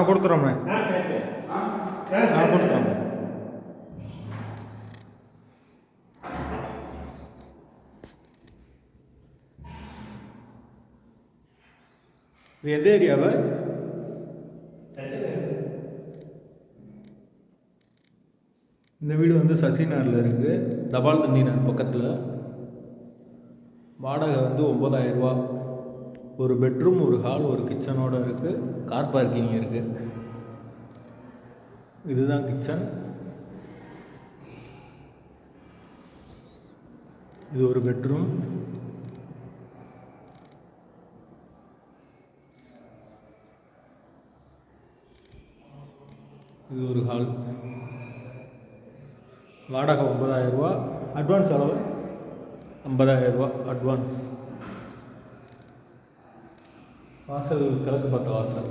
கொடுத்துட்றோம்ண்ணே. கொடுத்துட்றோம்ண்ணே. இது எந்த ஏரியாவை? இந்த வீடு வந்து சசிநகரில் இருக்குது, தபால் தந்தி நகர் பக்கத்தில். வாடகை வந்து 9,000 ரூபா. ஒரு பெட்ரூம், ஒரு ஹால், ஒரு கிச்சனோடு இருக்குது. கார் பார்க்கிங் இருக்குது. இதுதான் கிச்சன். இது ஒரு பெட்ரூம். இது ஒரு ஹால். வாடகை 9,000 ரூபா. அட்வான்ஸ் அளவு 50,000 ரூபா அட்வான்ஸ். வாசல் கிழக்கு பார்த்த வாசல்.